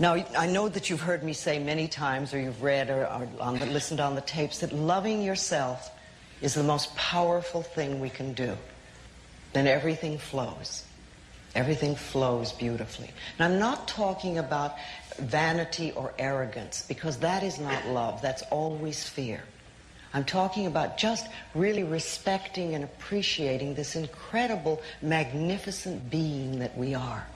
Now, I know that you've heard me say many times, or you've read or listened on the tapes, that loving yourself is the most powerful thing we can do. Then everything flows. Everything flows beautifully. And I'm not talking about vanity or arrogance, because that is not love. That's always fear. I'm talking about just really respecting and appreciating this incredible, magnificent being that we are.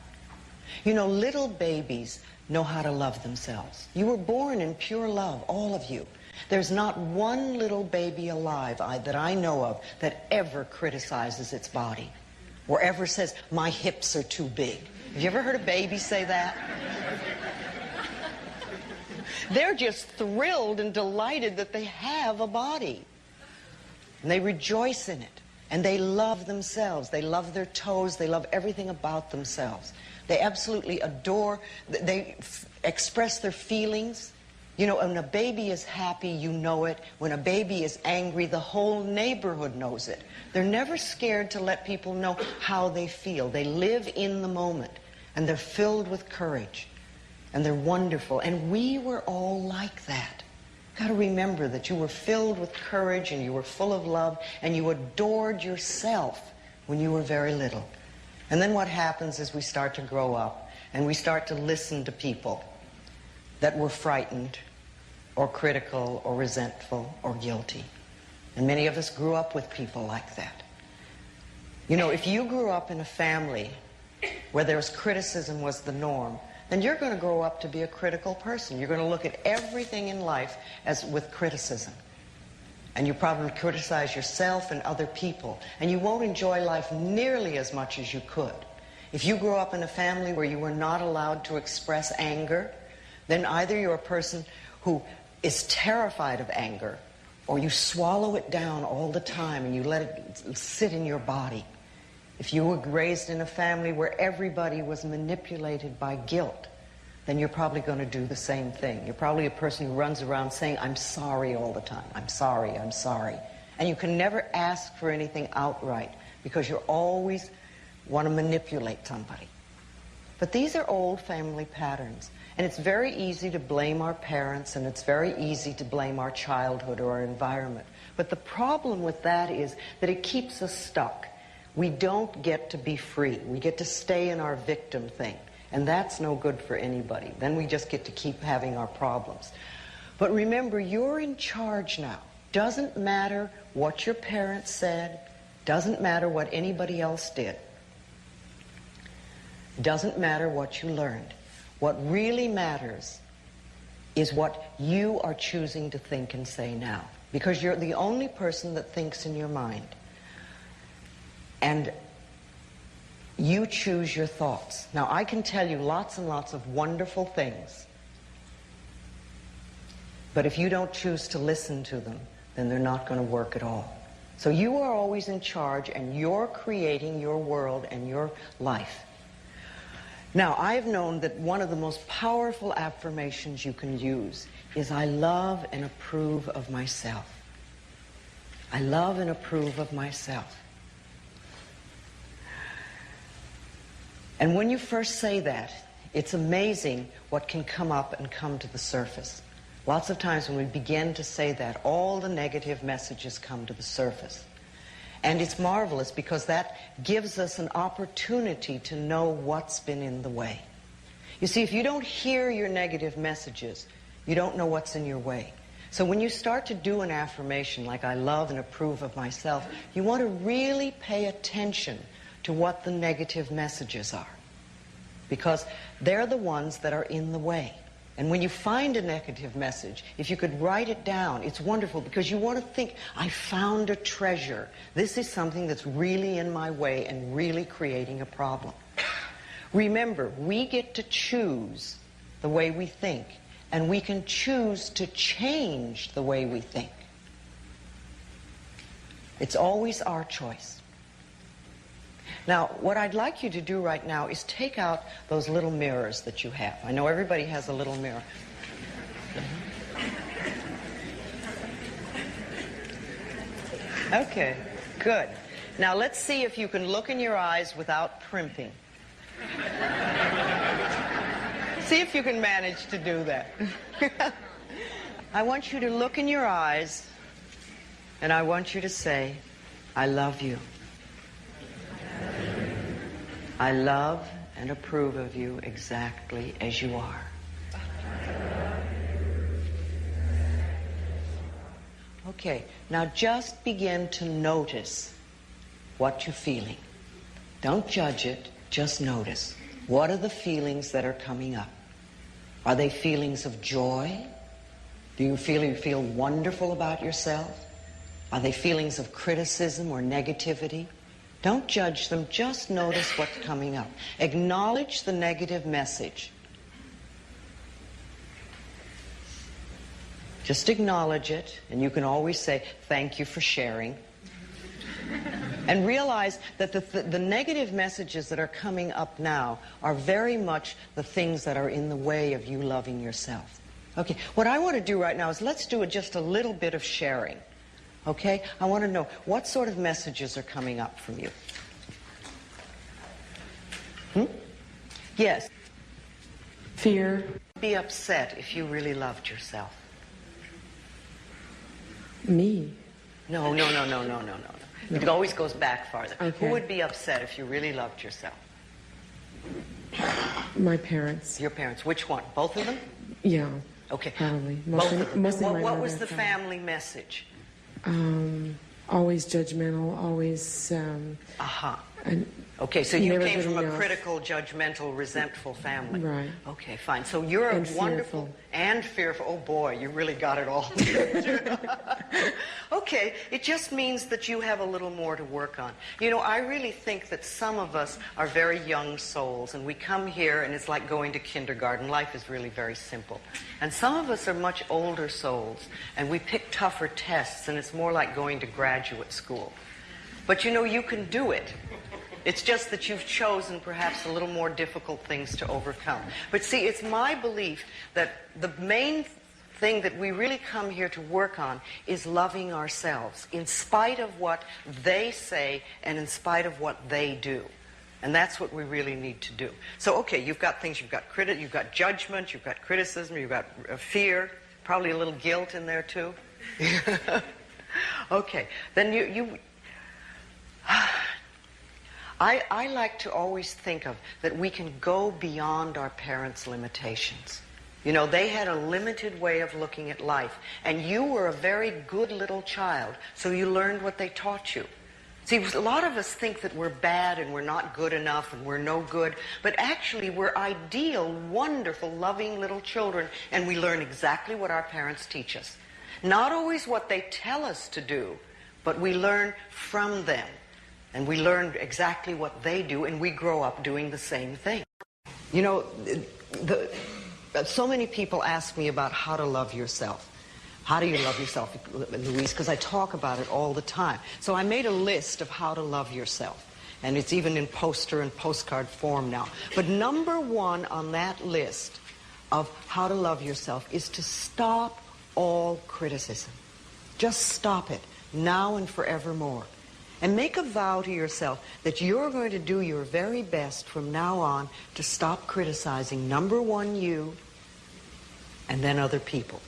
You know, little babies know how to love themselves. You were born in pure love, all of you. There's not one little baby alive that I know of that ever criticizes its body or ever says, my hips are too big. Have you ever heard a baby say that? They're just thrilled and delighted that they have a body. And they rejoice in it. And they love themselves. They love their toes. They love everything about themselves. They absolutely adore, they express their feelings. You know, when a baby is happy, you know it. When a baby is angry, the whole neighborhood knows it. They're never scared to let people know how they feel. They live in the moment, and they're filled with courage, and they're wonderful. And we were all like that. Got to remember that you were filled with courage, and you were full of love, and you adored yourself when you were very little. And then what happens is we start to grow up, and we start to listen to people that were frightened or critical or resentful or guilty. And many of us grew up with people like that. You know, if you grew up in a family where there was criticism was the norm, then you're going to grow up to be a critical person. You're going to look at everything in life as with criticism. And you probably criticize yourself and other people. And you won't enjoy life nearly as much as you could. If you grew up in a family where you were not allowed to express anger, then either you're a person who is terrified of anger, or you swallow it down all the time and you let it sit in your body. If you were raised in a family where everybody was manipulated by guilt, then you're probably going to do the same thing. You're probably a person who runs around saying, I'm sorry all the time. I'm sorry, I'm sorry. And you can never ask for anything outright because you always want to manipulate somebody. But these are old family patterns. And it's very easy to blame our parents, and it's very easy to blame our childhood or our environment. But the problem with that is that it keeps us stuck. We don't get to be free. We get to stay in our victim thing. And that's no good for anybody. Then we just get to keep having our problems. But remember, you're in charge now. Doesn't matter what your parents said. Doesn't matter what anybody else did. Doesn't matter what you learned. What really matters is what you are choosing to think and say now. Because you're the only person that thinks in your mind. And you choose your thoughts. Now, I can tell you lots and lots of wonderful things. But if you don't choose to listen to them, then they're not going to work at all. So you are always in charge, and you're creating your world and your life. Now, I've known that one of the most powerful affirmations you can use is, I love and approve of myself. I love and approve of myself. And when you first say that, it's amazing what can come up and come to the surface. Lots of times when we begin to say that, all the negative messages come to the surface. And it's marvelous because that gives us an opportunity to know what's been in the way. You see, if you don't hear your negative messages, you don't know what's in your way. So when you start to do an affirmation like, I love and approve of myself, you want to really pay attention to what the negative messages are. Because they're the ones that are in the way. And when you find a negative message, if you could write it down, it's wonderful because you want to think, I found a treasure. This is something that's really in my way and really creating a problem. Remember, we get to choose the way we think, and we can choose to change the way we think. It's always our choice. Now, what I'd like you to do right now is take out those little mirrors that you have. I know everybody has a little mirror. Okay, good. Now let's see if you can look in your eyes without primping. See if you can manage to do that. I want you to look in your eyes, and I want you to say, I love you. I love and approve of you exactly as you are. Okay, now just begin to notice what you're feeling. Don't judge it, just notice. What are the feelings that are coming up? Are they feelings of joy? Do you feel wonderful about yourself? Are they feelings of criticism or negativity? Don't judge them, just notice what's coming up. Acknowledge the negative message. Just acknowledge it, and you can always say, thank you for sharing. And realize that the negative messages that are coming up now are very much the things that are in the way of you loving yourself. Okay, what I want to do right now is let's do just a little bit of sharing. Okay, I want to know what sort of messages are coming up from you. Yes. Fear. Be upset if you really loved yourself. Me? No. It always goes back farther. Okay. Who would be upset if you really loved yourself? My parents. Your parents. Which one? Both of them? Yeah. Okay. Probably. Mostly my what mother, was the family message? Always judgmental, always... Okay, so you came from a enough. critical, judgmental, resentful family. Right. Okay, fine. So you're a wonderful... Fearful. And fearful. Oh, boy, you really got it all. Okay, it just means that you have a little more to work on. You know, I really think that some of us are very young souls, and we come here, and it's like going to kindergarten. Life is really very simple. And some of us are much older souls, and we pick tougher tests, and it's more like going to graduate school. But, you know, you can do it. It's just that you've chosen perhaps a little more difficult things to overcome. But see, it's my belief that the main thing that we really come here to work on is loving ourselves, in spite of what they say and in spite of what they do. And that's what we really need to do. So, okay, you've got things, you've got judgment, you've got criticism, you've got fear, probably a little guilt in there too. Okay, then I like to always think of that we can go beyond our parents' limitations. You know, they had a limited way of looking at life, and you were a very good little child, so you learned what they taught you. See, a lot of us think that we're bad and we're not good enough and we're no good, but actually we're ideal, wonderful, loving little children, and we learn exactly what our parents teach us. Not always what they tell us to do, but we learn from them. And we learn exactly what they do, and we grow up doing the same thing. You know, so many people ask me about how to love yourself. How do you love yourself, Louise? Because I talk about it all the time. So I made a list of how to love yourself. And it's even in poster and postcard form now. But number one on that list of how to love yourself is to stop all criticism. Just stop it, now and forevermore. And make a vow to yourself that you're going to do your very best from now on to stop criticizing, number one, you, and then other people.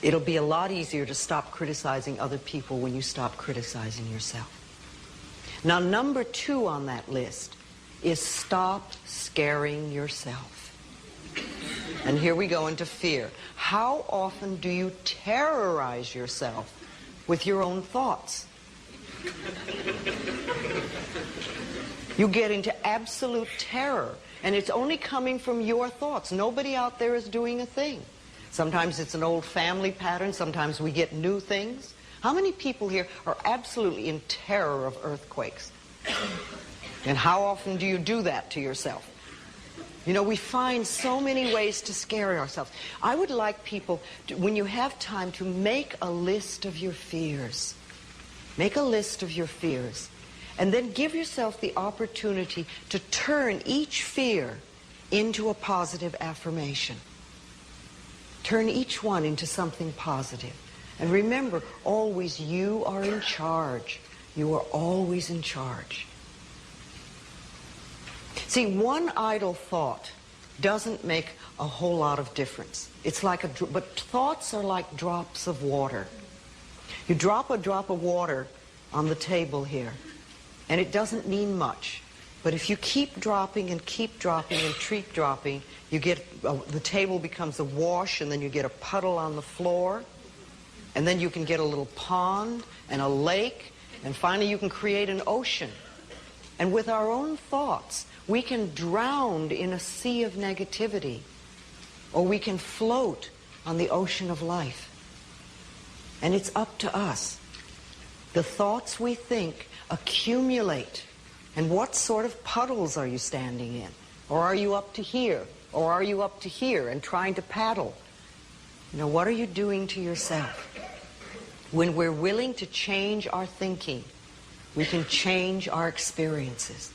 It'll be a lot easier to stop criticizing other people when you stop criticizing yourself. Now, number two on that list is stop scaring yourself. And here we go into fear. How often do you terrorize yourself with your own thoughts? You get into absolute terror, and it's only coming from your thoughts. Nobody out there is doing a thing. Sometimes it's an old family pattern, sometimes we get new things. How many people here are absolutely in terror of earthquakes? And how often do you do that to yourself? You know, we find so many ways to scare ourselves. I would like people, when you have time, to make a list of your fears. Make a list of your fears, and then give yourself the opportunity to turn each fear into a positive affirmation. Turn each one into something positive. And remember, always you are in charge. You are always in charge. See, one idle thought doesn't make a whole lot of difference. It's like but thoughts are like drops of water. You drop a drop of water on the table here, and it doesn't mean much. But if you keep dropping and keep dropping and keep dropping, you get, the table becomes awash, and then you get a puddle on the floor, and then you can get a little pond and a lake, and finally you can create an ocean. And with our own thoughts, we can drown in a sea of negativity, or we can float on the ocean of life. And it's up to us. The thoughts we think accumulate. And what sort of puddles are you standing in? Or are you up to here? Or are you up to here and trying to paddle? You know, what are you doing to yourself? When we're willing to change our thinking, we can change our experiences.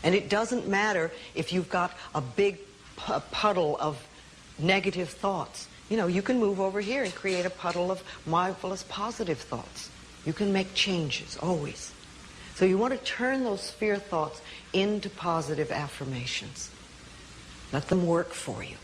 And it doesn't matter if you've got a big puddle of negative thoughts. You know, you can move over here and create a puddle of marvelous positive thoughts. You can make changes, always. So you want to turn those fear thoughts into positive affirmations. Let them work for you.